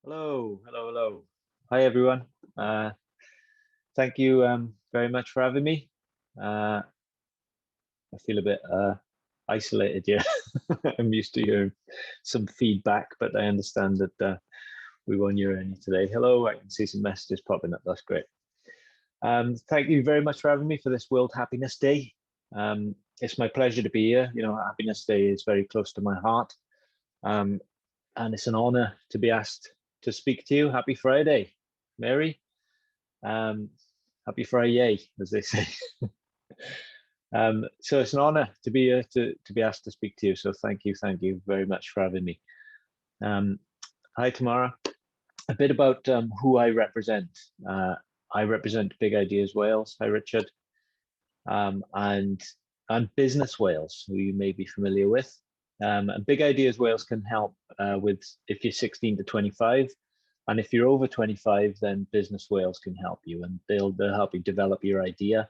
Hello, hello, hello. Hi, everyone. Thank you very much for having me. I feel a bit isolated here. I'm used to hearing some feedback, but I understand that we won't hear any today. Hello, I can see some messages popping up. That's great. Thank you very much for having me for this World Happiness Day. It's my pleasure to be here. You know, Happiness Day is very close to my heart. Um, and it's an honor to be asked to speak to you. Happy Friday, Mary. Um, Happy Friday, as they say. So it's an honor to be here to be asked to speak to you. So thank you very much for having me. Um, Hi, Tamara. A bit about who I represent. I represent Big Ideas Wales. Hi, Richard. And I'm Business Wales, who you may be familiar with. And Big Ideas Wales can help with if you're 16 to 25. And if you're over 25, then Business Wales can help you, and they'll help you develop your idea.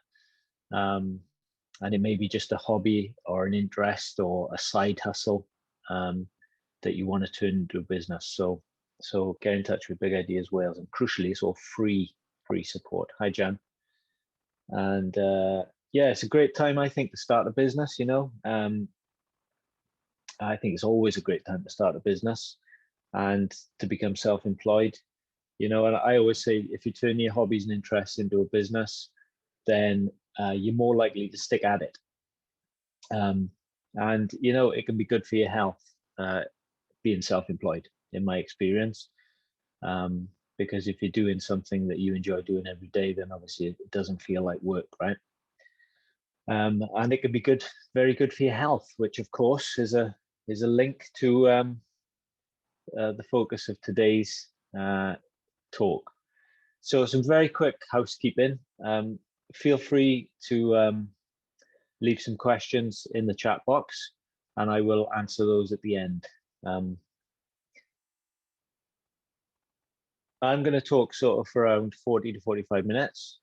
And it may be just a hobby or an interest or a side hustle that you want to turn into a business. So get in touch with Big Ideas Wales, and crucially, it's all free support. Hi, Jan. And yeah, it's a great time, I think, to start a business. I think it's always a great time to start a business and to become self-employed. And I always say, if you turn your hobbies and interests into a business, then you're more likely to stick at it. And it can be good for your health, being self-employed, in my experience. Because if you're doing something that you enjoy doing every day, then obviously it doesn't feel like work, right? And it can be good, very good for your health, which of course is a link to the focus of today's talk. So some very quick housekeeping. Feel free to leave some questions in the chat box, and I will answer those at the end. I'm going to talk sort of for around 40 to 45 minutes,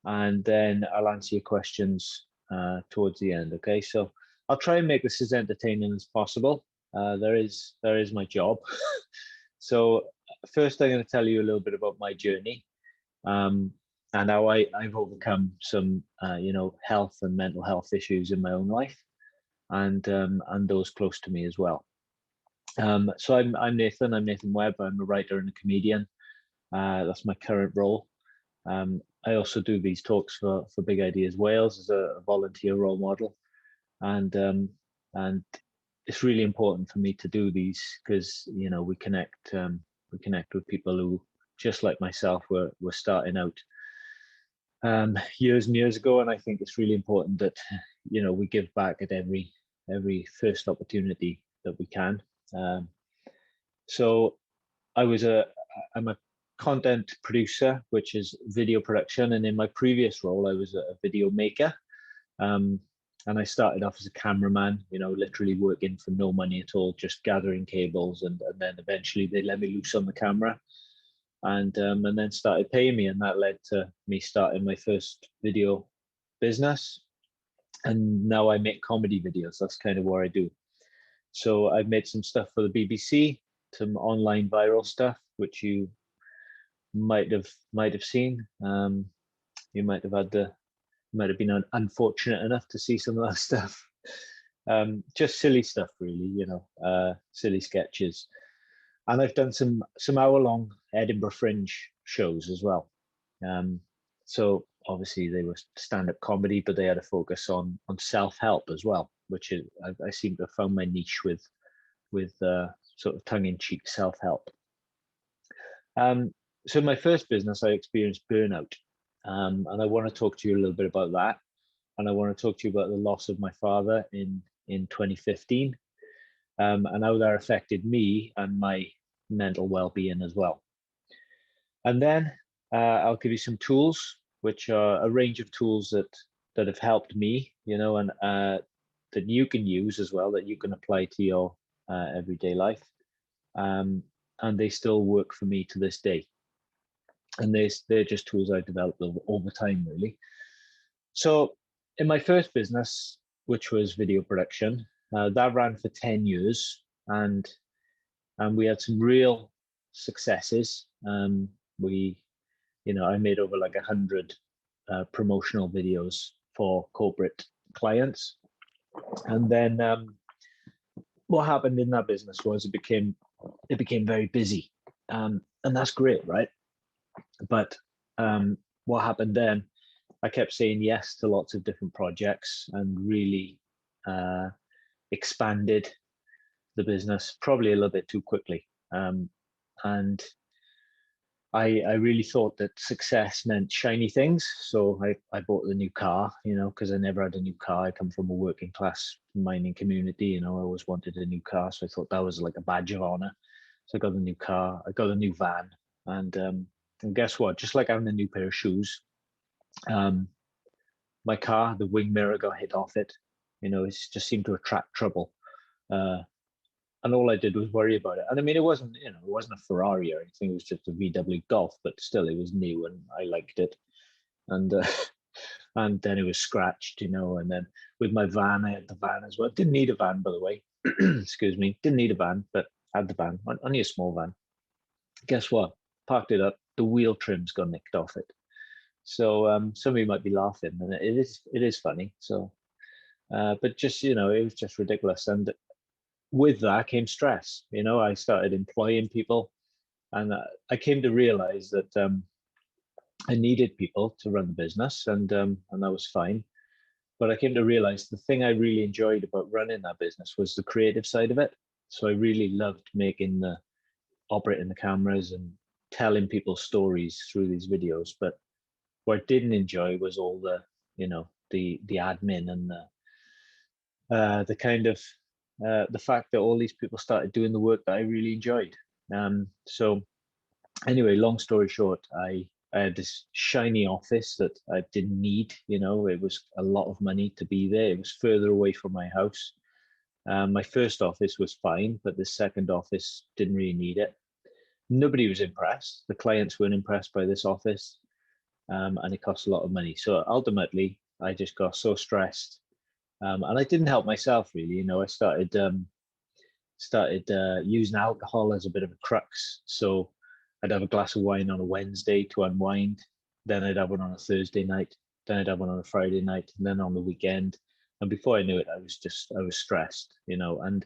and then I'll answer your questions towards the end. Okay, so I'll try and make this as entertaining as possible. There is my job. So first, I'm going to tell you a little bit about my journey, and how I've overcome some health and mental health issues in my own life, and those close to me as well. So I'm Nathan. I'm Nathan Webb. I'm a writer and a comedian. That's my current role. I also do these talks for Big Ideas Wales as a volunteer role model, and it's really important for me to do these because we connect with people who, just like myself, were starting out years and years ago, and I think it's really important that we give back at every first opportunity that we can. So I'm a content producer, which is video production, and in my previous role I was a video maker, and I started off as a cameraman, literally working for no money at all, just gathering cables, and then eventually they let me loose on the camera, and then started paying me, and that led to me starting my first video business. And now I make comedy videos. That's kind of what I do. So I've made some stuff for the BBC, some online viral stuff, which you might have seen. You might have been unfortunate enough to see some of that stuff. Just silly stuff, really, silly sketches. And I've done some hour-long Edinburgh Fringe shows as well. So obviously they were stand-up comedy, but they had a focus on self-help as well, which is I seem to have found my niche with sort of tongue-in-cheek self-help. So in my first business, I experienced burnout, and I want to talk to you a little bit about that. And I want to talk to you about the loss of my father in 2015, and how that affected me and my mental well-being as well. And then I'll give you some tools, which are a range of tools that have helped me, and that you can use as well, that you can apply to your everyday life. And they still work for me to this day. And they're just tools I've developed over time, really. So in my first business, which was video production, that ran for 10 years, and we had some real successes. We, I made over like 100 promotional videos for corporate clients. And then what happened in that business was it became very busy. And that's great, right? But what happened then, I kept saying yes to lots of different projects and really expanded the business probably a little bit too quickly. And I really thought that success meant shiny things. So I bought the new car, because I never had a new car. I come from a working class mining community, I always wanted a new car. So I thought that was like a badge of honor. So I got a new car, I got a new van. And guess what? Just like having a new pair of shoes, my car, the wing mirror got hit off it. It just seemed to attract trouble. And all I did was worry about it. And I mean, it wasn't a Ferrari or anything. It was just a VW Golf, but still, it was new and I liked it. And and then it was scratched, And then with my van, I had the van as well. Didn't need a van, by the way. Excuse me. Didn't need a van, but had the van. Only a small van. Guess what? Parked it up. The wheel trims got nicked off it. So some of you might be laughing, and it is funny. So, but just it was just ridiculous. And with that came stress. I started employing people, and I came to realize that I needed people to run the business, and that was fine. But I came to realize the thing I really enjoyed about running that business was the creative side of it. So I really loved operating the cameras and telling people stories through these videos. But what I didn't enjoy was all the the admin and the kind of the fact that all these people started doing the work that I really enjoyed. So anyway, long story short, I had this shiny office that I didn't need. It was a lot of money to be there. It was further away from my house. My first office was fine, but the second office didn't really need it. Nobody was impressed. The clients weren't impressed by this office, and it cost a lot of money. So ultimately, I just got so stressed. And I didn't help myself really. I started using alcohol as a bit of a crux. So I'd have a glass of wine on a Wednesday to unwind. Then I'd have one on a Thursday night. Then I'd have one on a Friday night, and then on the weekend. And before I knew it, I was stressed. And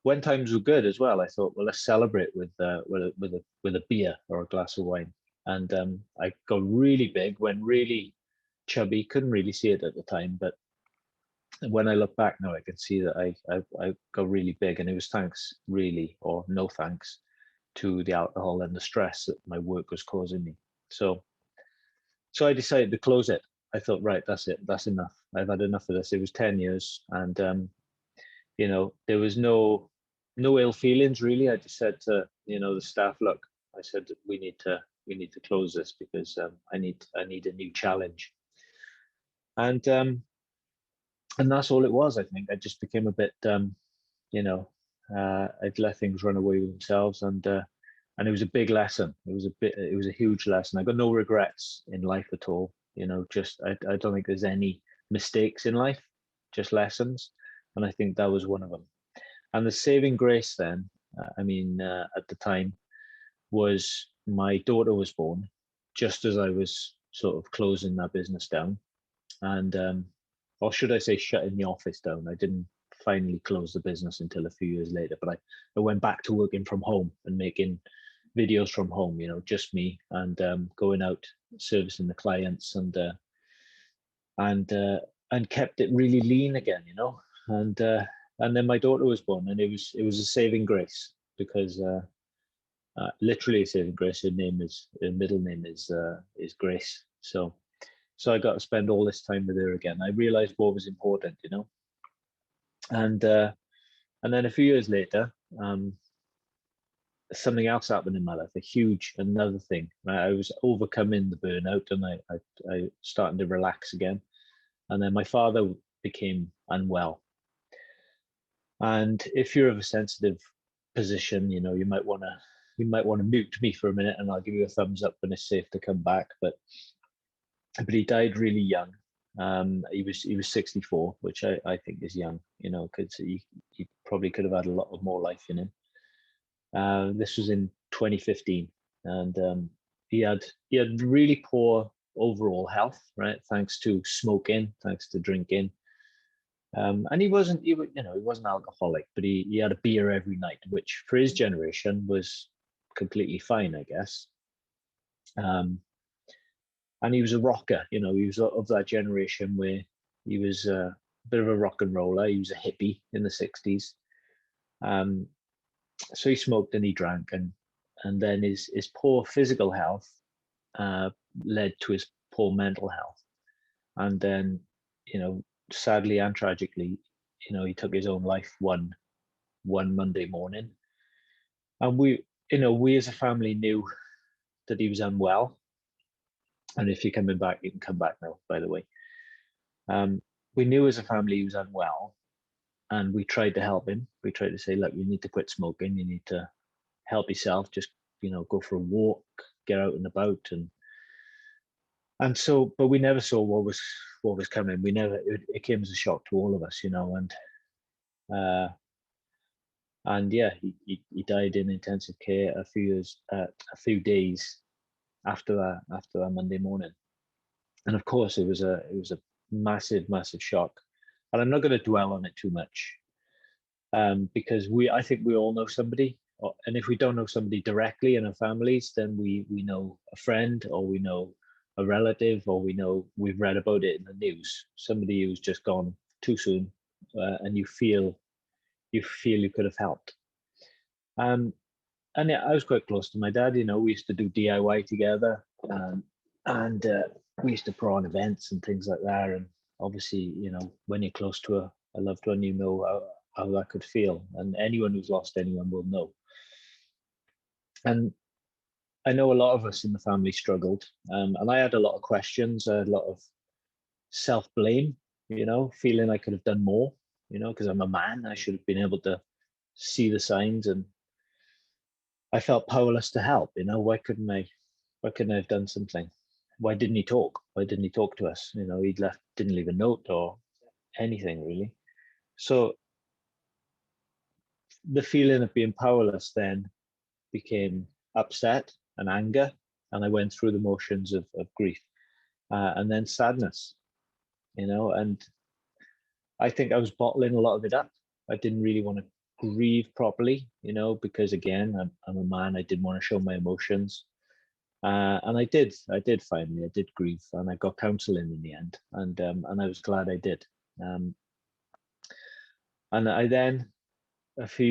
when times were good as well, I thought, well, let's celebrate with a beer or a glass of wine. And I got really big, went really chubby. Couldn't really see it at the time, but when I look back now, I can see that I got really big, and it was thanks really, or no thanks, to the alcohol and the stress that my work was causing me. So I decided to close it. I thought, right, that's it, that's enough. I've had enough of this. It was 10 years, and there was no ill feelings really. I just said to the staff, look, I said we need to close this because I need a new challenge. And that's all it was. I think I just became a bit, I'd let things run away with themselves, and it was a big lesson. It was a huge lesson. I got no regrets in life at all. Just I don't think there's any mistakes in life, just lessons, and I think that was one of them. And the saving grace then, at the time, was my daughter was born just as I was sort of closing that business down, and or should I say shutting the office down. I didn't finally close the business until a few years later, but I went back to working from home and making videos from home, just me, and going out servicing the clients, and kept it really lean again, and then my daughter was born, and it was a saving grace, because literally a saving grace. Her middle name is Grace. So I got to spend all this time with her again. I realized what was important, and then a few years later, something else happened in my life, another thing. I was overcoming the burnout, and I started to relax again. And then my father became unwell. And if you're of a sensitive position, you might want to mute me for a minute, and I'll give you a thumbs up when it's safe to come back. But he died really young. He was 64, which I think is young, because he probably could have had a lot more life in him. This was in 2015, and he had really poor overall health, right? Thanks to smoking, thanks to drinking. And he wasn't alcoholic, but he had a beer every night, which for his generation was completely fine, I guess. And he was a rocker, he was of that generation where he was a bit of a rock and roller. He was a hippie in the 60s. So he smoked and he drank, and then his poor physical health led to his poor mental health. And then, sadly and tragically, he took his own life one Monday morning. And we as a family knew that he was unwell. And if you're coming back, you can come back now, by the way. We knew as a family he was unwell, and we tried to help him. We tried to say, look, you need to quit smoking. You need to help yourself. Just, go for a walk, get out and about. And so, but we never saw what was coming. It came as a shock to all of us, and yeah, he died in intensive care a few days after that Monday morning. And of course it was a massive shock. And I'm not going to dwell on it too much, because I think we all know somebody, and if we don't know somebody directly in our families, then we know a friend, or we know a relative, or we've read about it in the news, somebody who's just gone too soon, and you feel you could have helped. And yeah, I was quite close to my dad. We used to do DIY together, and we used to put on events and things like that. And obviously, when you're close to a loved one, you know how that could feel. And anyone who's lost anyone will know. And I know a lot of us in the family struggled, and I had a lot of questions. I had a lot of self-blame, feeling I could have done more, because I'm a man. I should have been able to see the signs, and I felt powerless to help. Why couldn't I have done something? Why didn't he talk? Why didn't he talk to us? Didn't leave a note or anything really. So the feeling of being powerless then became upset and anger, and I went through the motions of grief, and then sadness, and I think I was bottling a lot of it up. I didn't really want to grieve properly, because again, I'm a man. I didn't want to show my emotions. And I did finally. I did grieve, and I got counselling in the end, and I was glad I did. And I then, a few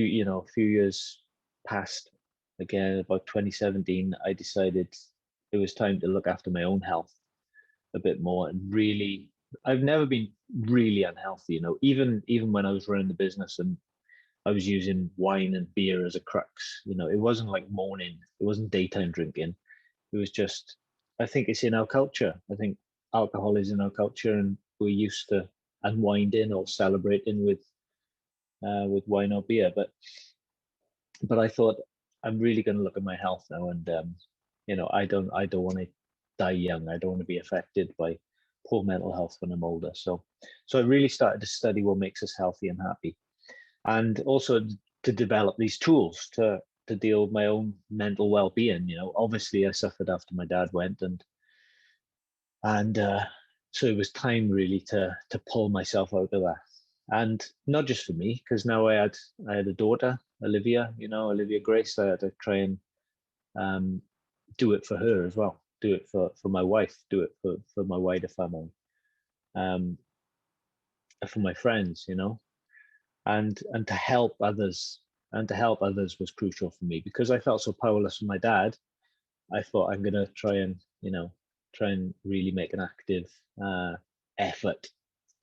years passed. Again, about 2017, I decided it was time to look after my own health a bit more. And really, I've never been really unhealthy. Even when I was running the business and I was using wine and beer as a crux. It wasn't like morning. It wasn't daytime drinking. It was just, I think it's in our culture. I think alcohol is in our culture, and we're used to unwinding or celebrating with wine or beer. But I thought, I'm really going to look at my health now, and I don't want to die young. I don't want to be affected by poor mental health when I'm older. So I really started to study what makes us healthy and happy, and also to develop these tools to deal with my own mental well-being. Obviously I suffered after my dad went, and so it was time really to pull myself out of that. And not just for me, because now I had a daughter, Olivia, Olivia Grace. I had to try and do it for her as well, do it for my wife, do it for my wider family, for my friends, and to help others. And to help others was crucial for me, because I felt so powerless with my dad. I thought, I'm going to try and really make an active effort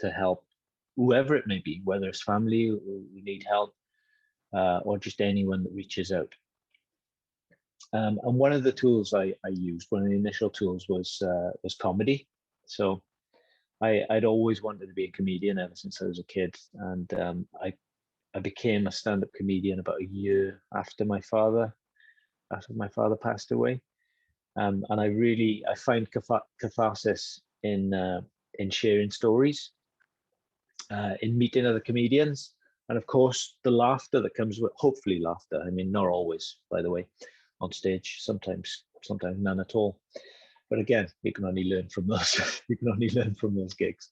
to help whoever it may be, whether it's family who need help, or just anyone that reaches out. And one of the tools I used, one of the initial tools was comedy. So I'd always wanted to be a comedian ever since I was a kid, and I became a stand-up comedian about a year after my father passed away. And I find catharsis in sharing stories, in meeting other comedians, and of course the laughter that comes with, hopefully laughter. I mean, not always, by the way, on stage, sometimes none at all. But again, you can only learn from those. You can only learn from those gigs.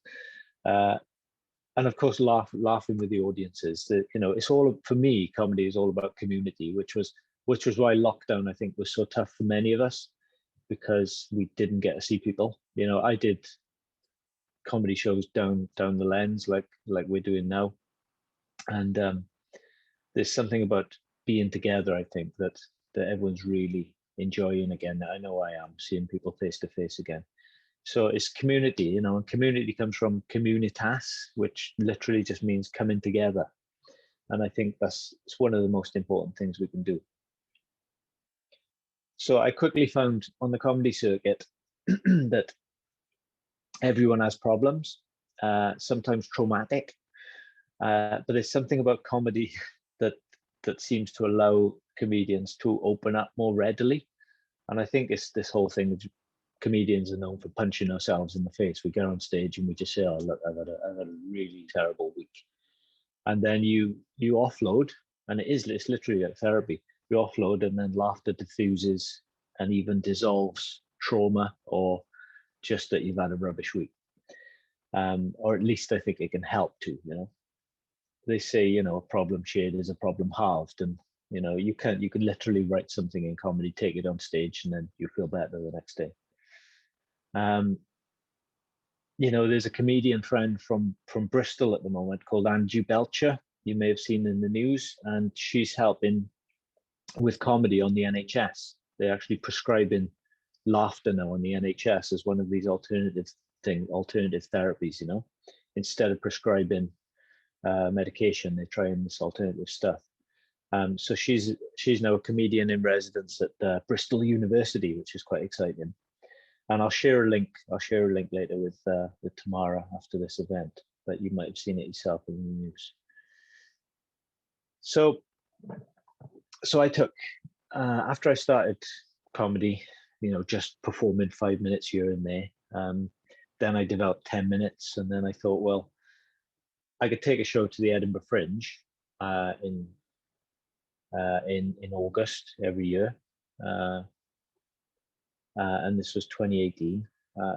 And of course, laughing with the audiences. That, you know, it's all, for me, comedy is all about community, which was why lockdown, I think, was so tough for many of us, because we didn't get to see people. You know, I did comedy shows down the lens, like we're doing now, and there's something about being together, I think, that everyone's really enjoying again. I know I am, seeing people face to face again. So it's community, you know, and community comes from communitas, which literally just means coming together. And I think it's one of the most important things we can do. So I quickly found on the comedy circuit that everyone has problems, sometimes traumatic, but there's something about comedy that seems to allow comedians to open up more readily. And I think it's this whole thing of comedians are known for punching ourselves in the face. We get on stage and we just say, "Oh, look, I've had a really terrible week," and then you offload, and it's literally like therapy. You offload, and then laughter diffuses and even dissolves trauma, or just that you've had a rubbish week. Or at least I think it can help to, you know. They say, you know, a problem shared is a problem halved, and you know, you can literally write something in comedy, take it on stage, and then you feel better the next day. You know, there's a comedian friend from Bristol at the moment called Angie Belcher. You may have seen in the news, and she's helping with comedy on the NHS. They're actually prescribing laughter now on the NHS as one of these alternative therapies. You know, instead of prescribing medication, they're trying this alternative stuff. So she's now a comedian in residence at Bristol University, which is quite exciting. And I'll share a link later with Tamara after this event, but you might have seen it yourself in the news. So I took, after I started comedy, you know, just performing 5 minutes here and there, then I developed 10 minutes, and then I thought, well, I could take a show to the Edinburgh Fringe in August every year, and this was 2018.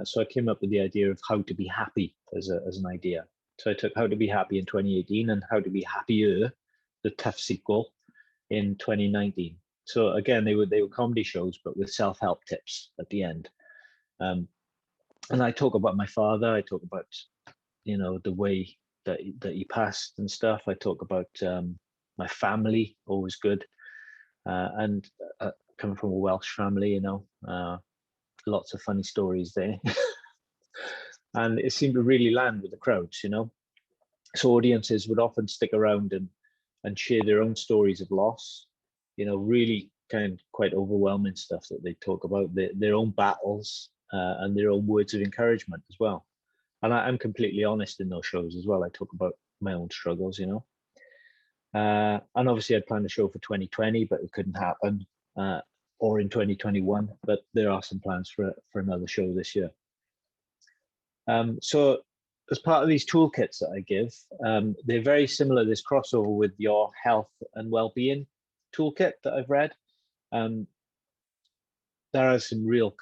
So I came up with the idea of how to be happy as an idea. So I took How to Be Happy in 2018 and How to Be Happier, the tough sequel, in 2019. So again, they were comedy shows, but with self-help tips at the end. And I talk about my father. I talk about, you know, the way that he passed and stuff. I talk about my family, always good, and coming from a Welsh family, you know, lots of funny stories there. And it seemed to really land with the crowds, you know. So audiences would often stick around and share their own stories of loss, you know, really quite overwhelming stuff that they talk about, their own battles, and their own words of encouragement as well. And I'm completely honest in those shows as well. I talk about my own struggles, you know. And obviously I'd planned a show for 2020, but it couldn't happen, or in 2021, but there are some plans for another show this year. So as part of these toolkits that I give, they're very similar. There's crossover with your health and well-being toolkit that I've read. There is some real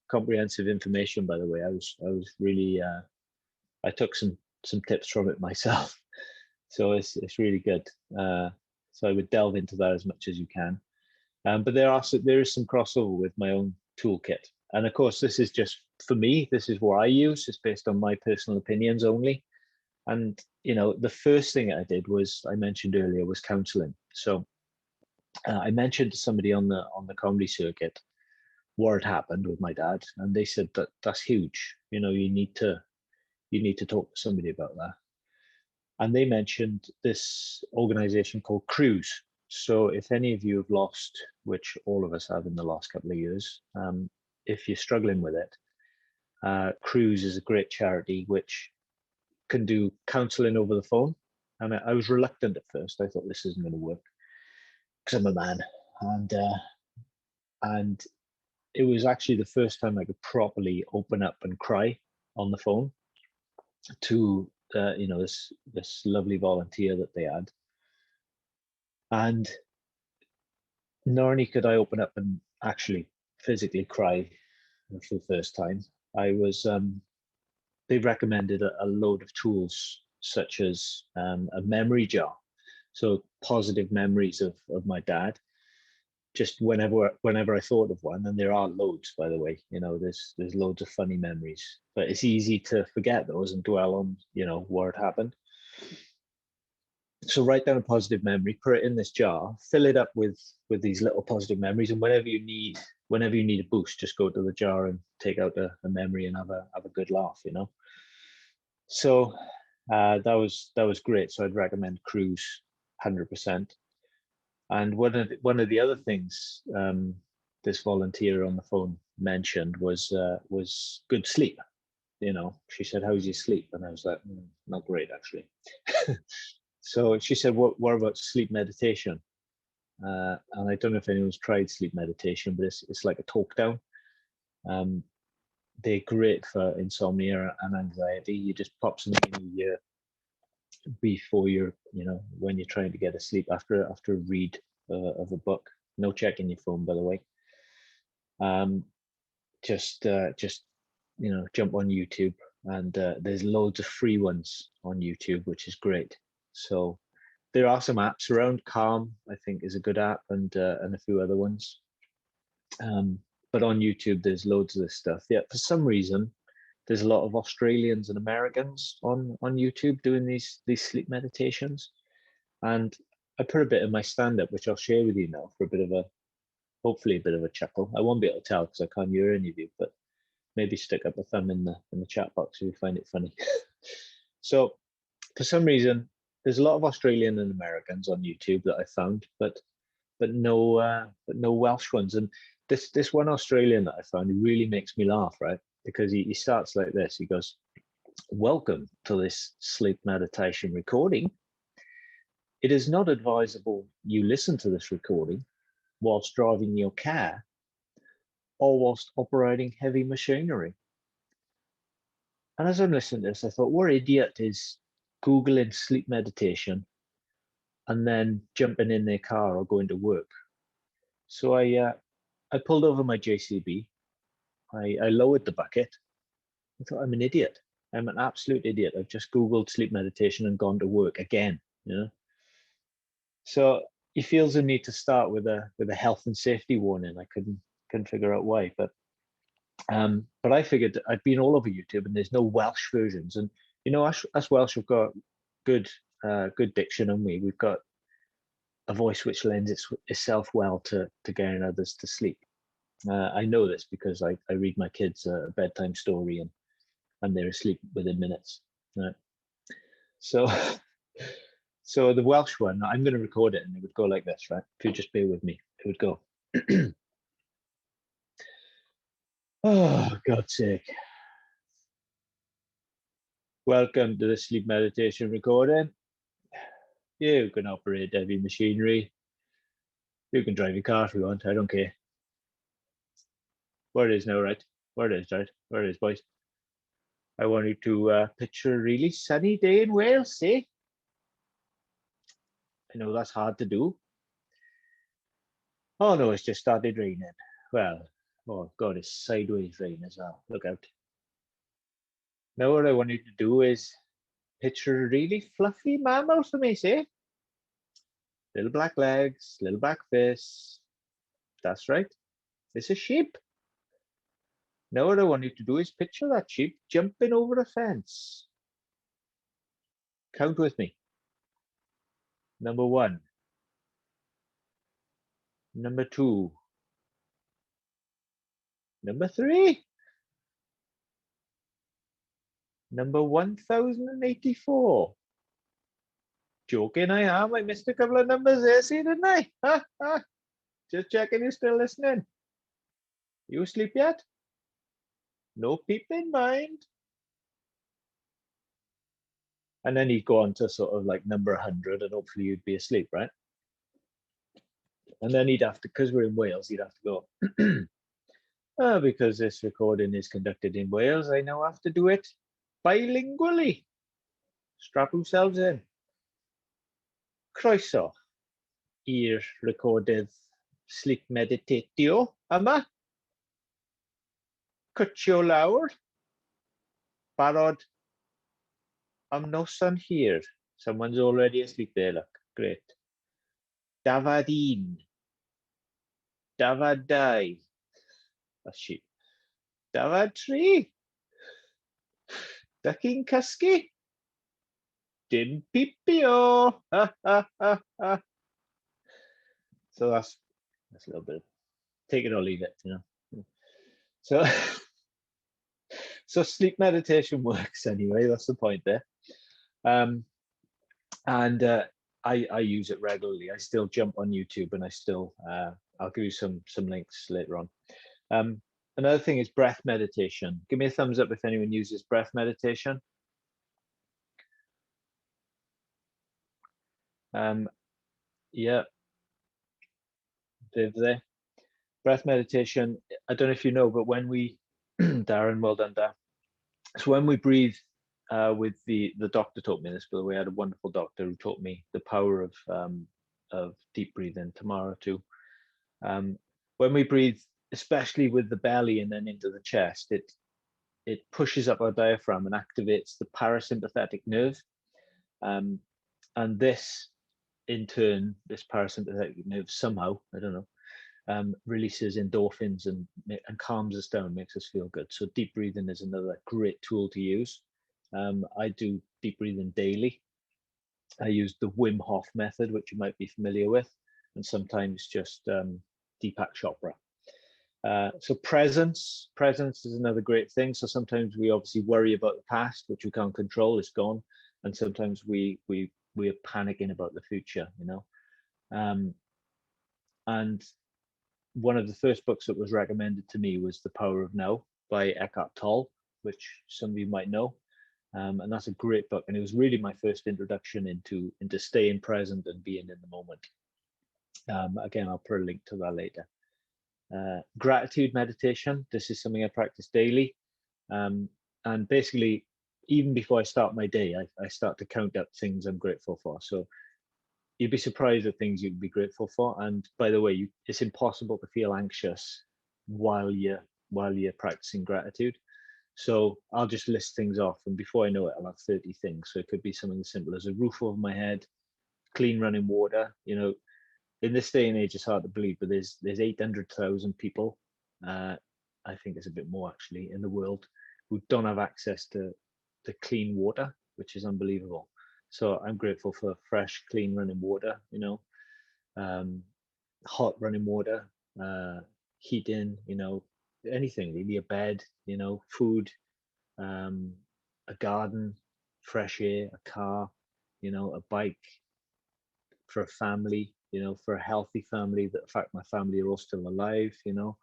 comprehensive information, by the way. I was really, I took some tips from it myself. So it's really good. So I would delve into that as much as you can. But there is some crossover with my own toolkit. And of course, this is just for me. This is what I use. It's based on my personal opinions only. And, you know, the first thing I did was, I mentioned earlier, was counseling. So I mentioned to somebody on the comedy circuit what had happened with my dad, and they said that's huge. You know, you need to talk to somebody about that. And they mentioned this organization called Cruise. So if any of you have lost, which all of us have in the last couple of years, if you're struggling with it, Cruise is a great charity which can do counseling over the phone. And I was reluctant at first. I thought, this isn't going to work because I'm a man. And it was actually the first time I could properly open up and cry on the phone to you know, this lovely volunteer that they had. And Nor only could I open up and actually physically cry for the first time, I was, they recommended a load of tools such as a memory jar. So positive memories of my dad, just whenever I thought of one, and there are loads, by the way, there's loads of funny memories, but it's easy to forget those and dwell on, what happened. So write down a positive memory, put it in this jar, fill it up with these little positive memories, and whenever you need a boost, just go to the jar and take out a memory and have a good laugh, So that was great. So I'd recommend cruise 100%. And one of the other things this volunteer on the phone mentioned was good sleep. She said, "How's your sleep?" And I was like, "Not great, actually." So she said, what about sleep meditation? And I don't know if anyone's tried sleep meditation, but it's like a talk down. They're great for insomnia and anxiety. You just pop something in your ear before when you're trying to get to sleep after a read of a book. No checking your phone, by the way. Just jump on YouTube, and there's loads of free ones on YouTube, which is great. So there are some apps around. Calm, I think, is a good app, and a few other ones. But on YouTube, there's loads of this stuff. Yeah, for some reason, there's a lot of Australians and Americans on YouTube doing these sleep meditations. And I put a bit of my stand-up, which I'll share with you now, for hopefully a bit of a chuckle. I won't be able to tell because I can't hear any of you, but maybe stick up a thumb in the chat box if you find it funny. So for some reason, there's a lot of Australian and Americans on YouTube that I found, but no Welsh ones. And this one Australian that I found, he really makes me laugh, right? Because he starts like this. He goes, "Welcome to this sleep meditation recording. It is not advisable you listen to this recording whilst driving your car or whilst operating heavy machinery." And as I'm listening to this, I thought, what idiot is Googling sleep meditation and then jumping in their car or going to work? So I pulled over my JCB. I lowered the bucket. I thought, I'm an idiot. I'm an absolute idiot. I've just Googled sleep meditation and gone to work again. So he feels the need to start with a health and safety warning. I couldn't figure out why, but I figured I'd been all over YouTube and there's no Welsh versions. And us Welsh have got good diction, and we've got a voice which lends itself well to getting others to sleep. I know this because I read my kids a bedtime story and they're asleep within minutes. Right? So so the Welsh one, I'm going to record it, and it would go like this, right? If you just bear with me, it would go. Oh, God's sake. Welcome to the sleep meditation recording. You can operate heavy machinery. You can drive your car if you want. I don't care. Where it is now, right? Where it is, right? Where it is, boys? I want you to picture a really sunny day in Wales, see? I know that's hard to do. Oh no, it's just started raining. Well, oh God, it's sideways rain as well. Look out. Now what I want you to do is picture a really fluffy mammal for me, see? Little black legs, little black face. That's right. It's a sheep. Now what I want you to do is picture that sheep jumping over a fence. Count with me. Number 1. Number 2. Number 3. Number 1084. Joking, I am. I missed a couple of numbers there, see, didn't I? Just checking you're still listening. You asleep yet? No peep in mind. And then he'd go on to sort of like number 100, and hopefully you'd be asleep, right? And then he'd have to, because we're in Wales, he'd have to go, because this recording is conducted in Wales, I now have to do it bilingually. Strap yourselves in. Croeso i'r recordydd sleep meditatio yma. Cwtio lawr. Barod am noson hir. Someone's already asleep there, look. Great. Dafad un. Dafad dau. That's sheep. Dafad tri. Dach chi'n cysgu? Dim pipio. Ha, ha, ha, ha. So that's a little bit, take it or leave it, you know. So, so sleep meditation works anyway. That's the point there. I use it regularly. I still jump on YouTube, and I still I'll give you some links later on. Another thing is breath meditation. Give me a thumbs up if anyone uses breath meditation. Yeah, Viv there. Breath meditation. I don't know if you know, but when we, Darren, well done, Darren. So when we breathe, with the doctor taught me this, but we had a wonderful doctor who taught me the power of deep breathing. Tomorrow too. When we breathe, especially with the belly and then into the chest, it pushes up our diaphragm and activates the parasympathetic nerve, and this in turn, this parasympathetic nerve somehow, I don't know, releases endorphins and calms us down, makes us feel good. So deep breathing is another great tool to use. I do deep breathing daily. I use the Wim Hof method, which you might be familiar with, and sometimes just Deepak Chopra. So presence is another great thing. So sometimes we obviously worry about the past, which we can't control, it's gone, and sometimes we're panicking about the future, you know. And one of the first books that was recommended to me was The Power of Now by Eckhart Tolle, which some of you might know. And that's a great book, and it was really my first introduction into staying present and being in the moment. Again, I'll put a link to that later. Gratitude meditation. This is something I practice daily, and basically, even before I start my day, I start to count up things I'm grateful for. So you'd be surprised at things you'd be grateful for. And by the way, it's impossible to feel anxious while you're practicing gratitude. So I'll just list things off, and before I know it, I'll have 30 things. So it could be something as simple as a roof over my head, clean running water. You know, in this day and age, it's hard to believe, but there's 800,000 people, I think there's a bit more actually, in the world who don't have access to clean water, which is unbelievable. So I'm grateful for fresh, clean running water, you know, hot running water, heating, you know, anything really, a bed, you know, food, a garden, fresh air, a car, you know, a bike, for a family, you know, for a healthy family, that in fact my family are all still alive, you know.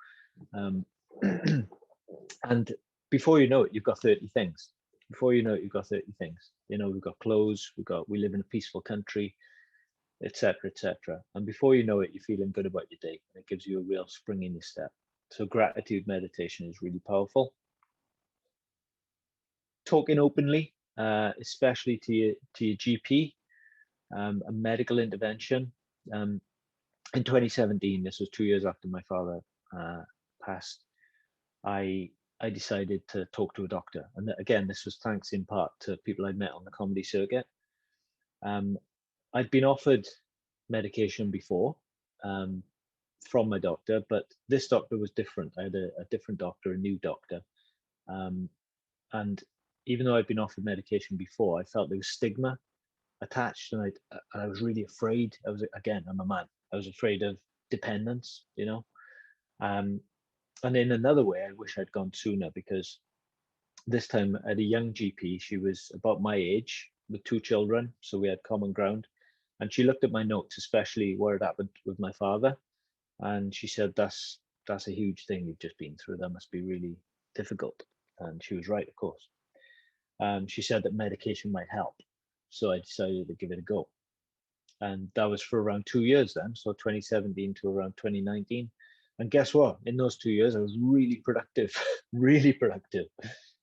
And before you know it, you've got 30 things. Before you know it, you've got 30 things. You know, we've got clothes, we live in a peaceful country, etc., etc. And before you know it, you're feeling good about your day, and it gives you a real spring in your step. So gratitude meditation is really powerful. Talking openly, especially to your GP, a medical intervention. In 2017, this was 2 years after my father passed, I decided to talk to a doctor. And again, this was thanks in part to people I'd met on the comedy circuit. I'd been offered medication before from my doctor, but this doctor was different. I had a different doctor, a new doctor. And even though I'd been offered medication before, I felt there was stigma attached, and I was really afraid. I'm a man. I was afraid of dependence, you know. And in another way, I wish I'd gone sooner, because this time I had a young GP. She was about my age with 2 children, so we had common ground. And she looked at my notes, especially where it happened with my father, and she said, that's a huge thing you've just been through. That must be really difficult. And she was right, of course. She said that medication might help. So I decided to give it a go. And that was for around 2 years then, so 2017 to around 2019. And guess what? In those 2 years, I was really productive, really productive.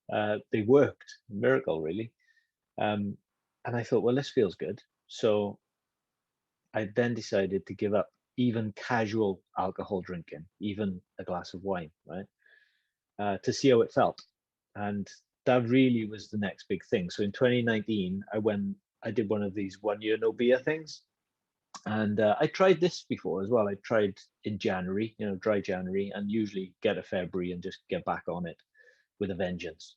They worked, miracle, really. And I thought, well, this feels good. So I then decided to give up even casual alcohol drinking, even a glass of wine, right? To see how it felt. And that really was the next big thing. So in 2019, I did one of these 1 year no beer things. And I tried this before as well. I tried in January, dry January, and usually get a February and just get back on it with a vengeance,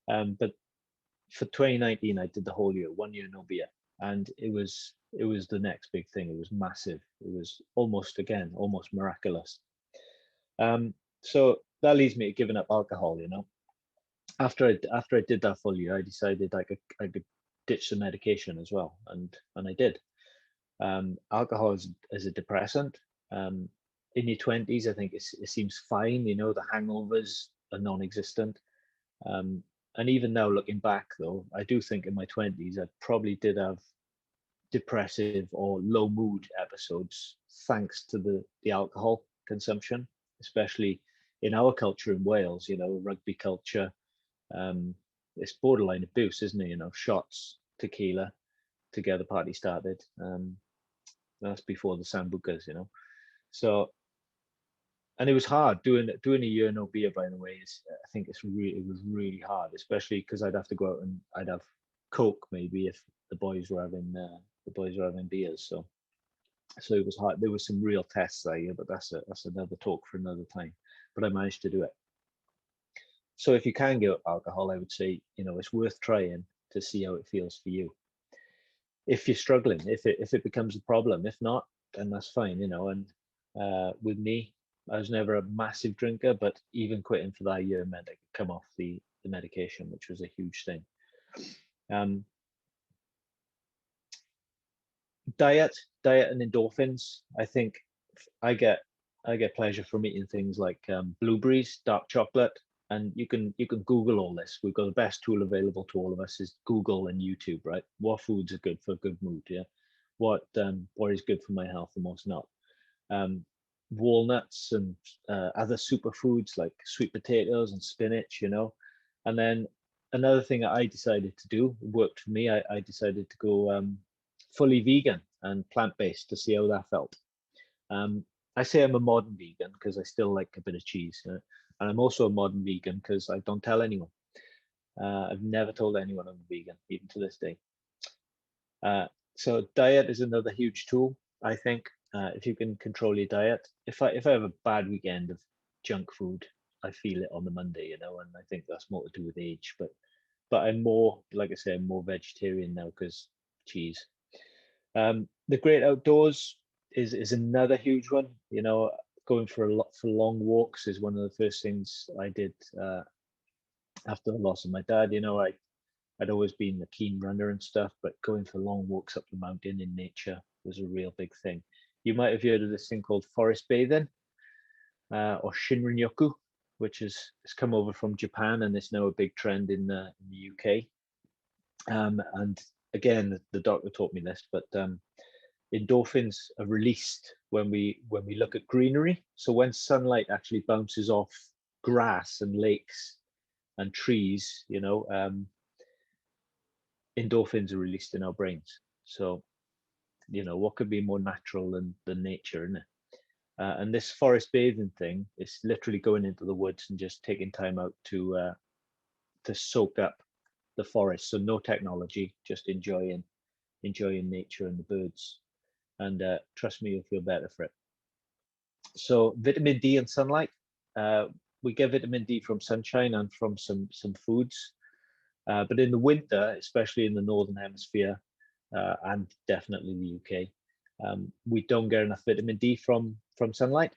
But for 2019, I did the whole year, 1 year no beer, and it was the next big thing. It was massive. It was almost miraculous. So that leads me to giving up alcohol. After I did that full year, I decided I could ditch the medication as well, and I did. Alcohol is a depressant. In your 20s, I think it seems fine. The hangovers are non-existent. And even now, looking back, though, I do think in my 20s, I probably did have depressive or low mood episodes thanks to the alcohol consumption, especially in our culture in Wales, rugby culture. It's borderline abuse, isn't it? Shots, tequila, to get the party started. That's before the sambucas, So, and it was hard doing a year no beer. By the way, I think it was really hard, especially because I'd have to go out and I'd have Coke maybe if the boys were having beers. So it was hard. There was some real tests there, but that's another talk for another time. But I managed to do it. So if you can give up alcohol, I would say it's worth trying to see how it feels for you. If you're struggling, if it becomes a problem, if not, then that's fine, And with me, I was never a massive drinker, but even quitting for that year meant I could come off the medication, which was a huge thing. Diet and endorphins. I think I get pleasure from eating things like blueberries, dark chocolate, and you can Google all this. We've got the best tool available to all of us is Google and YouTube, right? What foods are good for a good mood? Yeah, what is good for my health and what's not? Walnuts and other superfoods like sweet potatoes and spinach, And then another thing that I decided to do, worked for me. I decided to go fully vegan and plant-based to see how that felt. I say I'm a modern vegan because I still like a bit of cheese, and I'm also a modern vegan because I don't tell anyone. I've never told anyone I'm a vegan, even to this day. So diet is another huge tool, I think. If you can control your diet. If I have a bad weekend of junk food, I feel it on the Monday, and I think that's more to do with age. But I'm more, like I say, I'm more vegetarian now because cheese. The great outdoors is another huge one. Going for long walks is one of the first things I did after the loss of my dad. I'd always been a keen runner and stuff, but going for long walks up the mountain in nature was a real big thing. You might have heard of this thing called forest bathing or Shinrin-yoku, which has come over from Japan and it's now a big trend in the UK. And again, the doctor taught me this, but endorphins are released when we look at greenery. So when sunlight actually bounces off grass and lakes and trees, endorphins are released in our brains. So, what could be more natural than nature, isn't it? And this forest bathing thing is literally going into the woods and just taking time out to soak up the forest. So no technology, just enjoying nature and the birds. And trust me, you'll feel better for it. So vitamin D and sunlight. We get vitamin D from sunshine and from some foods. But in the winter, especially in the Northern Hemisphere, and definitely the UK, we don't get enough vitamin D from sunlight.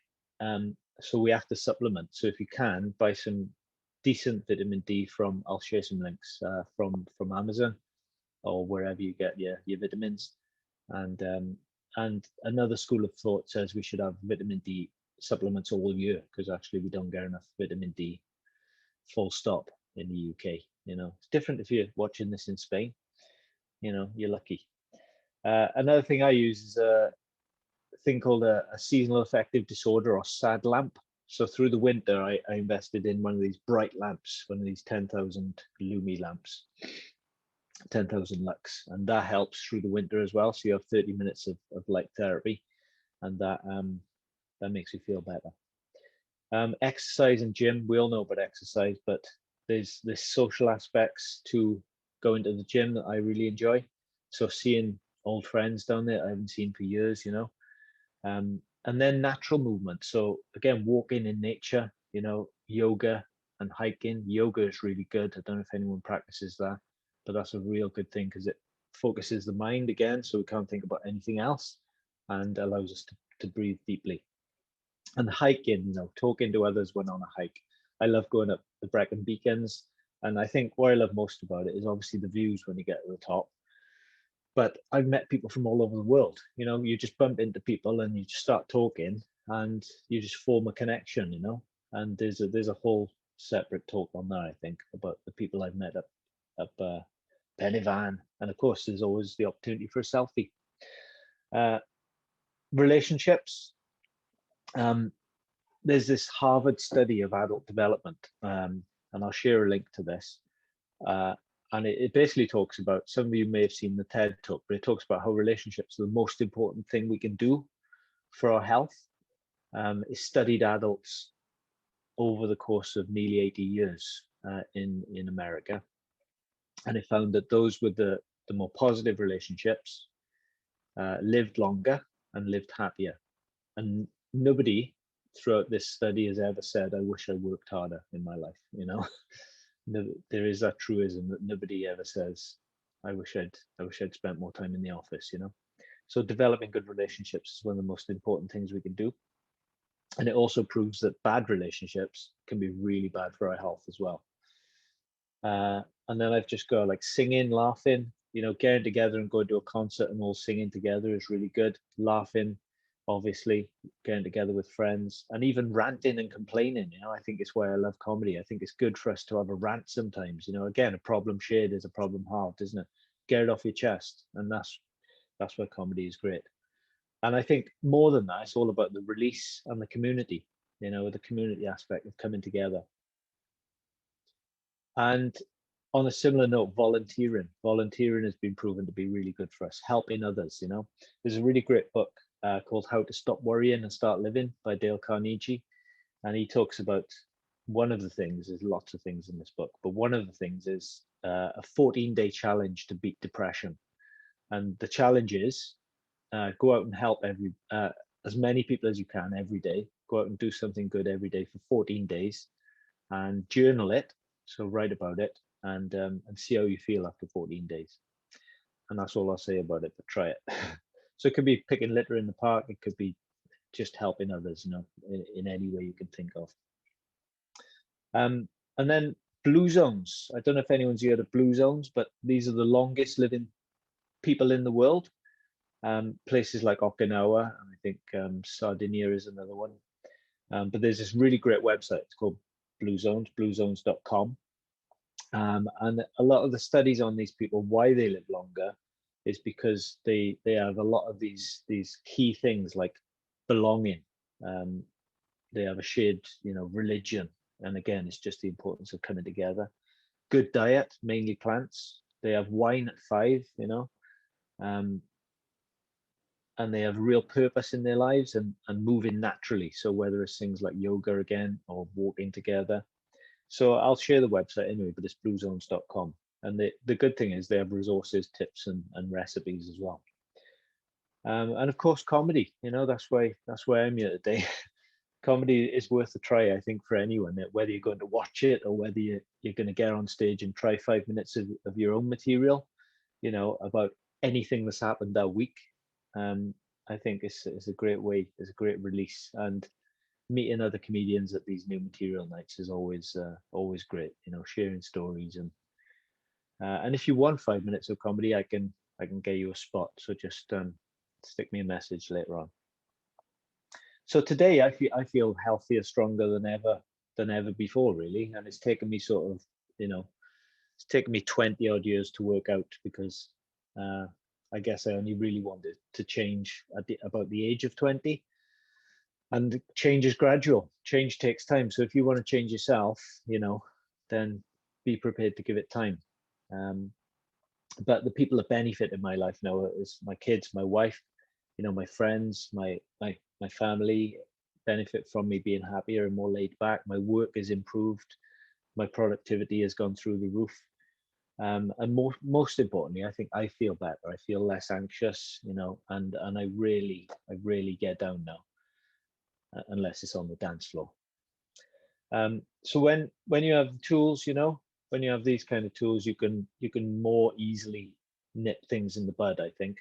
So we have to supplement. So if you can, buy some decent vitamin D from, I'll share some links from Amazon or wherever you get your vitamins. And another school of thought says we should have vitamin D supplements all year because actually we don't get enough vitamin D, full stop, in the UK. It's different if you're watching this in Spain. You're lucky. Another thing I use is a thing called a seasonal affective disorder, or SAD lamp. So through the winter, I invested in one of these bright lamps, one of these 10,000 Lumi lamps, 10,000 lux, and that helps through the winter as well. So you have 30 minutes of light therapy. and that makes you feel better. Exercise and gym, we all know about exercise, but there's social aspects to going to the gym that I really enjoy. So seeing old friends down there I haven't seen for years, you know. And then natural movement. So again, walking in nature, you know, yoga and hiking. Yoga is really good. I don't know if anyone practices that, but that's a real good thing because it focuses the mind again, so we can't think about anything else, and allows us to breathe deeply. And hiking, you know, talking to others when on a hike. I love going up the Brecon Beacons, and I think what I love most about it is obviously the views when you get to the top. But I've met people from all over the world. You know, you just bump into people and you just start talking, and you just form a connection. You know, and there's a whole separate talk on that, I think, about the people I've met up Pen y Fan, and of course, there's always the opportunity for a selfie. Relationships. There's this Harvard study of adult development, and I'll share a link to this. And it basically talks about, some of you may have seen the TED talk, but it talks about how relationships are the most important thing we can do for our health. It studied adults over the course of nearly 80 years in America. And it found that those with the more positive relationships lived longer and lived happier. And nobody throughout this study has ever said, I wish I worked harder in my life, you know. There is that truism that nobody ever says, I wish I'd spent more time in the office, you know. So developing good relationships is one of the most important things we can do. And it also proves that bad relationships can be really bad for our health as well. And then I've just got like singing, laughing, you know, getting together and going to a concert and all singing together is really good. Laughing, obviously, getting together with friends, and even ranting and complaining. You know, I think it's why I love comedy. I think it's good for us to have a rant sometimes. You know, again, a problem shared is a problem halved, isn't it? Get it off your chest, and that's why comedy is great. And I think more than that, it's all about the release and the community. You know, the community aspect of coming together. And on a similar note, volunteering. Volunteering has been proven to be really good for us, helping others, you know. There's a really great book called How to Stop Worrying and Start Living by Dale Carnegie. And he talks about, one of the things, there's lots of things in this book, but one of the things is a 14-day challenge to beat depression. And the challenge is go out and help as many people as you can every day. Go out and do something good every day for 14 days and journal it. So write about it and see how you feel after 14 days. And that's all I'll say about it, but try it. So it could be picking litter in the park. It could be just helping others, you know, in any way you can think of. And then blue zones. I don't know if anyone's heard of blue zones, but these are the longest living people in the world. Places like Okinawa, and I think Sardinia is another one. But there's this really great website. It's called Blue Zones, bluezones.com. And a lot of the studies on these people, why they live longer, is because they have a lot of these key things like belonging. They have a shared, you know, religion, and again, it's just the importance of coming together. Good diet, mainly plants. They have wine at 5, you know, and they have real purpose in their lives and moving naturally. So whether it's things like yoga again or walking together. So I'll share the website anyway, but it's bluezones.com. And the good thing is they have resources, tips, and recipes as well. And of course, comedy. You know, that's why I'm here today. Comedy is worth a try, I think, for anyone, whether you're going to watch it or whether you're going to get on stage and try 5 minutes of your own material, you know, about anything that's happened that week. I think it's a great way, it's a great release. And meeting other comedians at these new material nights is always great, you know, sharing stories. And if you want 5 minutes of comedy, I can get you a spot. So just stick me a message later on. So today I feel healthier, stronger than ever before, really. And it's taken me sort of, you know, it's taken me 20 odd years to work out, because I guess I only really wanted to change at about the age of 20. And change is gradual. Change takes time. So if you want to change yourself, you know, then be prepared to give it time. But the people that benefit in my life now is my kids, my wife, you know, my friends, my family benefit from me being happier and more laid back. My work is improved. My productivity has gone through the roof. And most importantly, I think I feel better. I feel less anxious, you know, and I really get down now, unless it's on the dance floor. So when you have the tools, you know, when you have these kind of tools, you can more easily nip things in the bud, I think.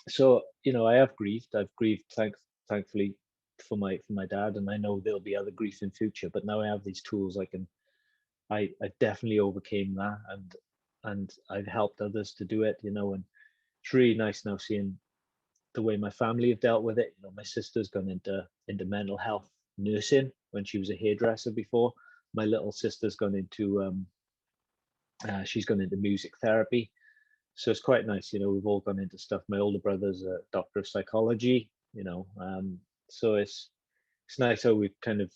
So, you know, I've grieved, thankfully for my dad, and I know there'll be other grief in future, but now I have these tools. I definitely overcame that, and I've helped others to do it, you know, and it's really nice now seeing the way my family have dealt with it. You know, my sister's gone into mental health nursing when she was a hairdresser before. My little sister's gone into she's gone into music therapy. So it's quite nice, you know, we've all gone into stuff. My older brother's a doctor of psychology, you know, so it's nice how we've kind of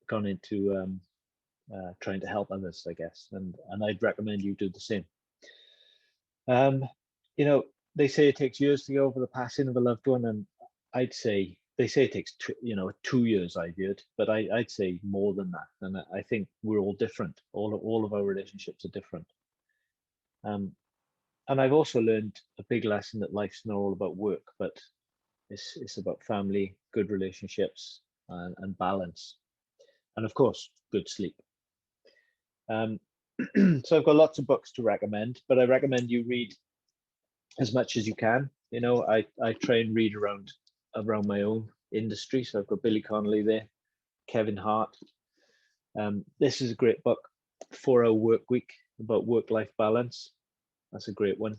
gone into trying to help others, I guess, and I'd recommend you do the same. You know, they say it takes years to get over the passing of a loved one, and I'd say they say it takes 2 years, I've heard, but I'd say more than that, and I think we're all different. All of our relationships are different. And I've also learned a big lesson that life's not all about work, but it's about family, good relationships, and balance, and of course, good sleep. So I've got lots of books to recommend, but I recommend you read as much as you can. You know, I try and read around my own industry. So I've got Billy Connolly there, Kevin Hart. This is a great book, 4 Hour Work Week, about work-life balance. That's a great one.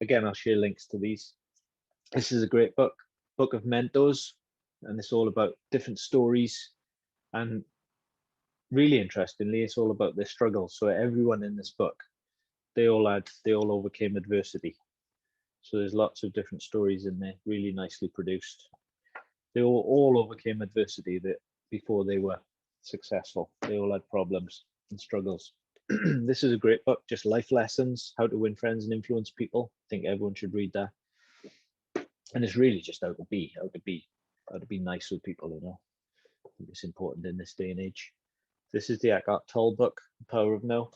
Again, I'll share links to these. This is a great book, Book of Mentors, and it's all about different stories, and really interestingly, it's all about their struggles. So everyone in this book, they all overcame adversity. So there's lots of different stories in there, really nicely produced. They all overcame adversity that before they were successful. They all had problems and struggles. This is a great book, just life lessons, how to win friends and influence people. I think everyone should read that. And it's really just how to be nice with people, you know. I think it's important in this day and age. This is the Eckhart Tolle book, The Power of No.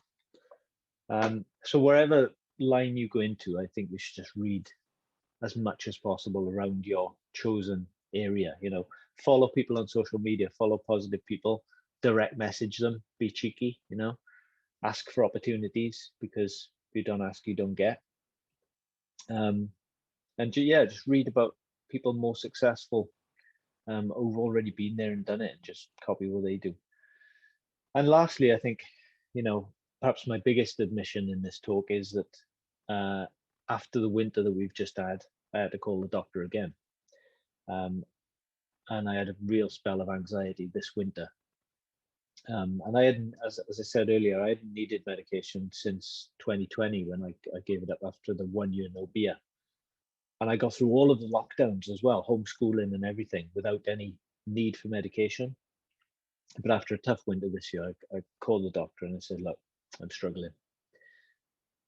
So wherever line you go into, I think you should just read as much as possible around your chosen area. You know, follow people on social media, follow positive people, direct message them, be cheeky, you know, ask for opportunities, because if you don't ask, you don't get. And yeah, just read about people more successful who've already been there and done it, and just copy what they do. And lastly, I think, you know, perhaps my biggest admission in this talk is that after the winter that we've just had, I had to call the doctor again. And I had a real spell of anxiety this winter. And I hadn't, as I said earlier, I hadn't needed medication since 2020, when I gave it up after the 1 year no beer. And I got through all of the lockdowns as well, homeschooling and everything, without any need for medication. But after a tough winter this year, I called the doctor and I said, look, I'm struggling.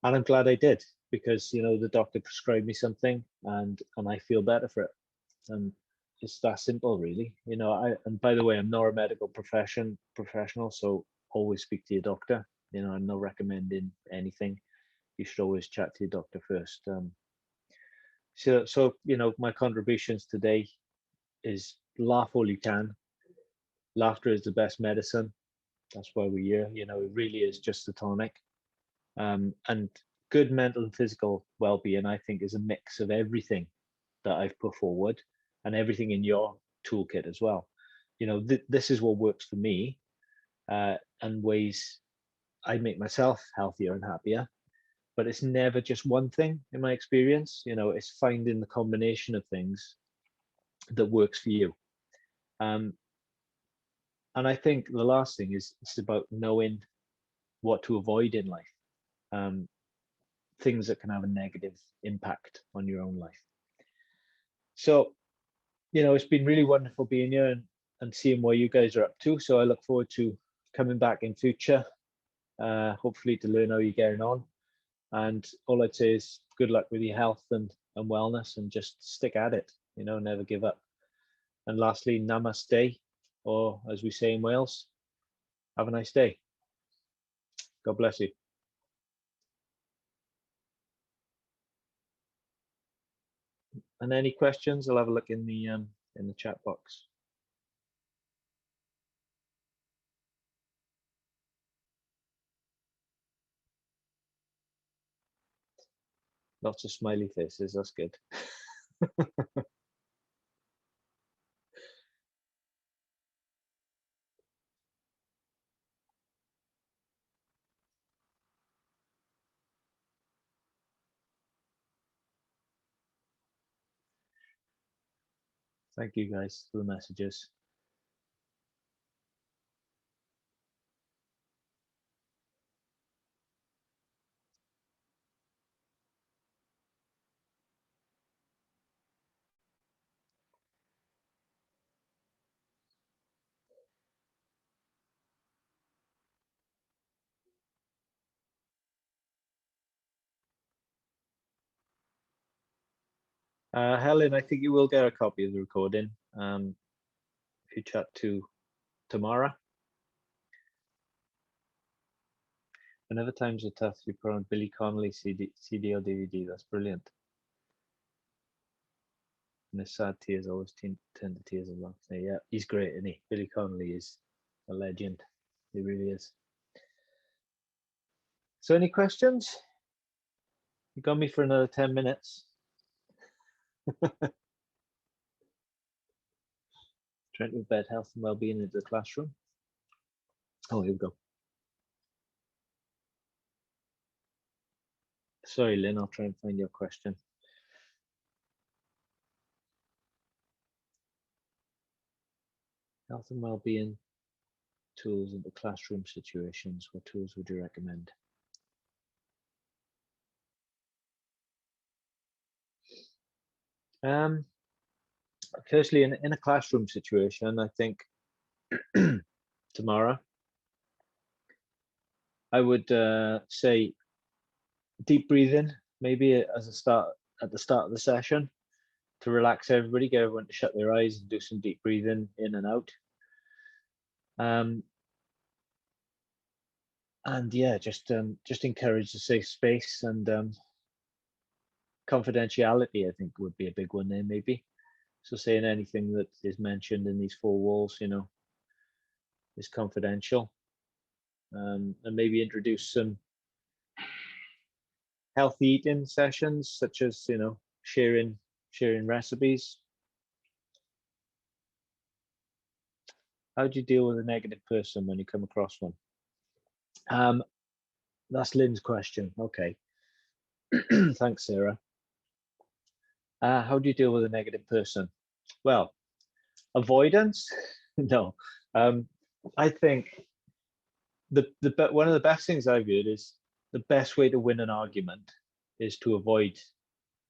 And I'm glad I did, because, you know, the doctor prescribed me something, and I feel better for it. And it's that simple, really. You know, and by the way, I'm not a medical professional, so always speak to your doctor. You know, I'm not recommending anything. You should always chat to your doctor first. So you know, my contributions today is laugh all you can. Laughter is the best medicine. That's why we're here. You know, it really is just a tonic. And good mental and physical well-being, I think, is a mix of everything that I've put forward, and everything in your toolkit as well. You know, this is what works for me, and ways I make myself healthier and happier. But it's never just one thing in my experience. You know, it's finding the combination of things that works for you. And I think the last thing is it's about knowing what to avoid in life, things that can have a negative impact on your own life. So, you know, it's been really wonderful being here and seeing what you guys are up to. So I look forward to coming back in future, hopefully to learn how you're getting on. And all I'd say is good luck with your health and and wellness, and just stick at it, never give up. And lastly, Namaste, or as we say in Wales, have a nice day. God bless you. And any questions, I'll have a look in the chat box. Lots of smiley faces, that's good. Thank you guys for the messages. Helen, I think you will get a copy of the recording if you chat to Tamara. Whenever times are tough, you put on Billy Connolly CD or DVD. That's brilliant. And the sad tears always turn to tears of laughter. Yeah, he's great, isn't he? Billy Connolly is a legend. He really is. So any questions? You got me for another 10 minutes. Trying to embed health and well-being into the classroom. Oh, here we go. Sorry, Lynn, I'll try and find your question. Health and well-being tools into classroom situations. What tools would you recommend? Firstly, in a classroom situation, I think Tamara, I would say deep breathing, maybe as a start at the start of the session, to relax everybody, get everyone to shut their eyes and do some deep breathing in and out. And yeah, just encourage a safe space, and confidentiality, I think, would be a big one there, maybe. So saying anything that is mentioned in these four walls, is confidential. And maybe introduce some healthy eating sessions, such as sharing recipes. How do you deal with a negative person when you come across one? That's Lynn's question. Okay. Thanks, Sarah. How do you deal with a negative person? Well, avoidance? No. I think one of the best things I've heard is the best way to win an argument is to avoid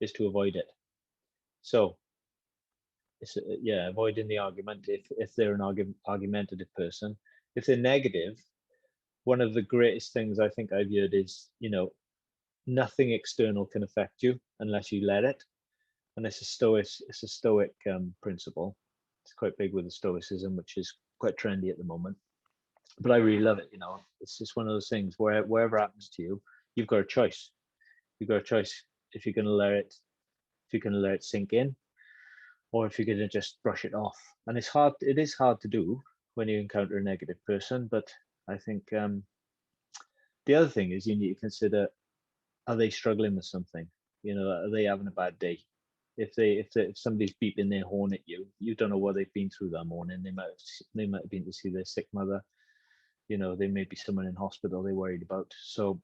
it. So it's avoiding the argument if they're an argumentative person. If they're negative, one of the greatest things I think I've heard is, nothing external can affect you unless you let it. And it's a stoic principle. It's quite big with the stoicism, which is quite trendy at the moment. But I really love it. It's just one of those things where wherever happens to you, you've got a choice. You've got a choice if you're going to let it sink in, or if you're going to just brush it off. And it's hard. It is hard to do when you encounter a negative person. But I think the other thing is you need to consider: are they struggling with something? Are they having a bad day? If somebody's beeping their horn at you, you don't know what they've been through that morning. They might have been to see their sick mother. They may be someone in hospital they're worried about. So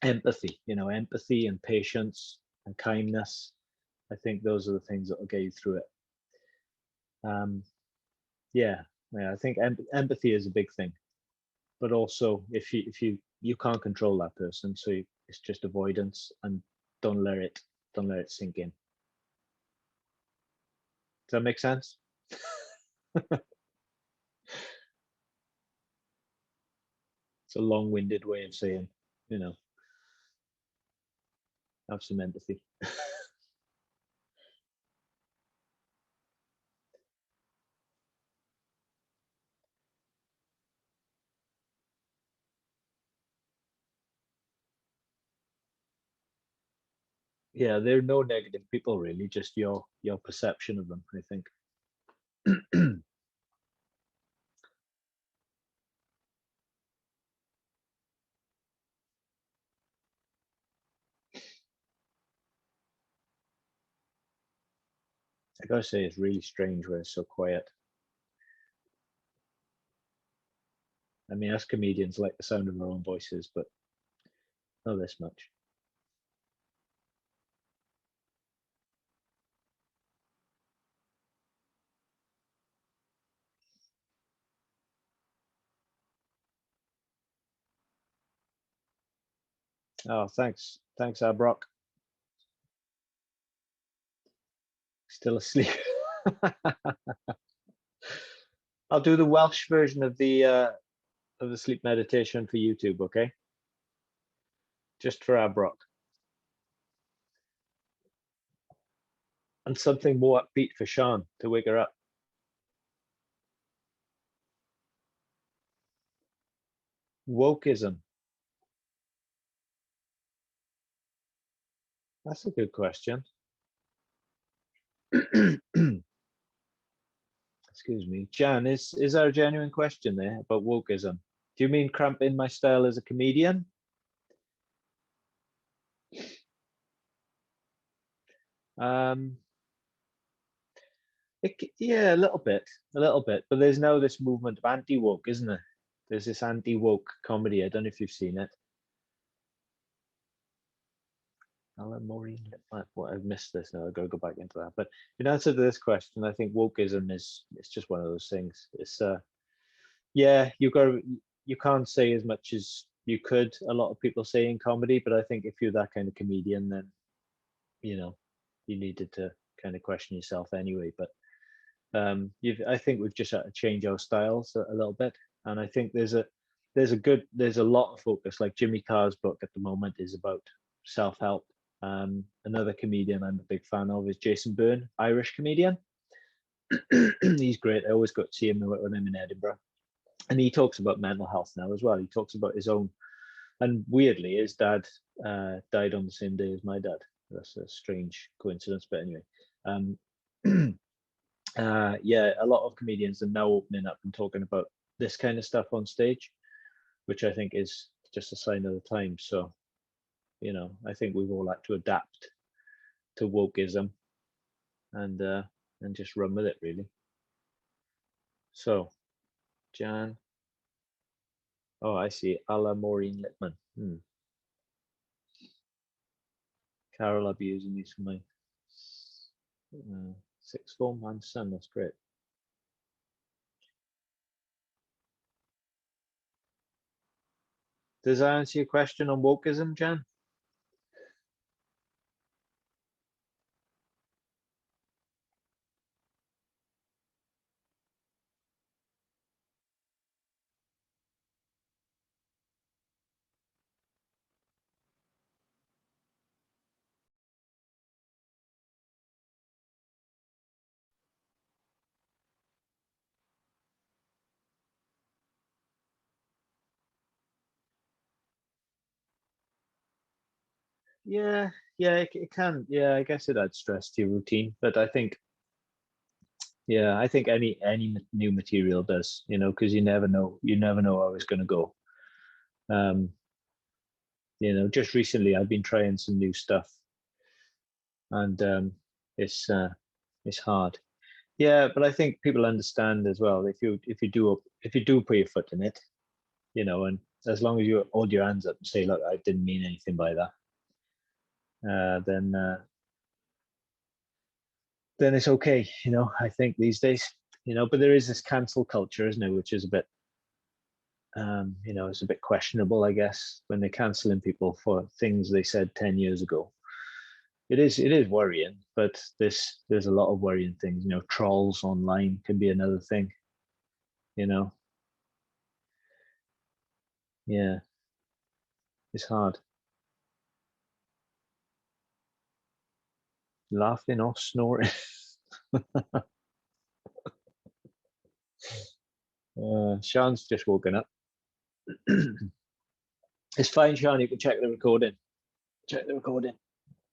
empathy and patience and kindness, I think those are the things that will get you through it. I think empathy is a big thing, but also if you can't control that person, so it's just avoidance, and don't let it sink in. Does that make sense? It's a long-winded way of saying, have some empathy. Yeah, they're no negative people really, just your perception of them, I think. I gotta say, it's really strange when it's so quiet. I mean, us comedians like the sound of our own voices, but not this much. Oh, thanks. Thanks, Brock. Still asleep. I'll do the Welsh version of the sleep meditation for YouTube, okay? Just for Brock. And something more upbeat for Sean to wake her up. Wokeism. That's a good question. Excuse me. Jan, is there a genuine question there about wokeism? Do you mean cramping my style as a comedian? Um, yeah, a little bit, But there's now this movement of anti-woke, isn't there? There's this anti-woke comedy. I don't know if you've seen it. Alan Maureen, what I've missed this now. I've got to go back into that. But in answer to this question, I think wokeism is it's just one of those things. It's yeah, you can't say as much as you could. A lot of people say in comedy, but I think if you're that kind of comedian, then you know you needed to kind of question yourself anyway. But I think we've just had to change our styles a little bit, and I think there's a lot of focus. Like Jimmy Carr's book at the moment is about self-help. Another comedian I'm a big fan of is Jason Byrne, Irish comedian. He's great. I always got to see him when I'm in Edinburgh, and he talks about mental health now as well. He talks about his own, and weirdly, his dad died on the same day as my dad. That's a strange coincidence, but anyway. Um, yeah, a lot of comedians are now opening up and talking about this kind of stuff on stage, which I think is just a sign of the times. So, I think we've all had to adapt to wokeism and just run with it, really. So, Jan. Oh, I see. A la Maureen Lipman. Carol, I'll be using these for my sixth form and son. That's great. Does that answer your question on wokeism, Jan? Yeah, yeah, it can. Yeah, I guess it adds stress to your routine, but I think, yeah, I think any new material does, because you never know how it's going to go. Um, just recently I've been trying some new stuff, and it's it's hard. Yeah, but I think people understand as well if you do put your foot in it, and as long as you hold your hands up and say, look, I didn't mean anything by that, then it's okay. I think these days, but there is this cancel culture, isn't it, which is a bit, it's a bit questionable, I guess, when they're canceling people for things they said 10 years ago. It is worrying, but there's a lot of worrying things. Trolls online can be another thing. You know, yeah, it's hard. Laughing or snoring. Sean's just woken up. It's fine, Sean. You can check the recording. Check the recording.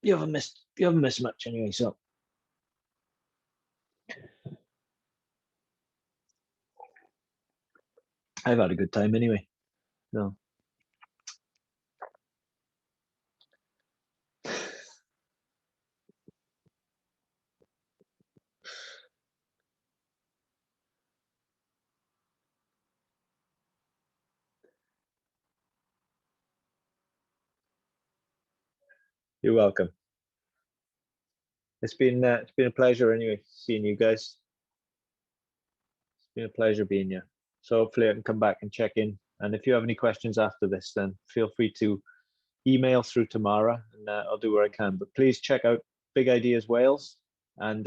you haven't missed much anyway. So I've had a good time anyway. No. You're welcome. It's been a pleasure anyway, seeing you guys. It's been a pleasure being here. So hopefully I can come back and check in. And if you have any questions after this, then feel free to email through Tamara, and I'll do what I can. But please check out Big Ideas Wales and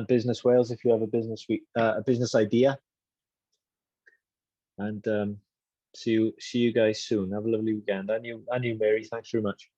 Business Wales if you have a business idea. And see you guys soon. Have a lovely weekend. And you, Mary. Thanks very much.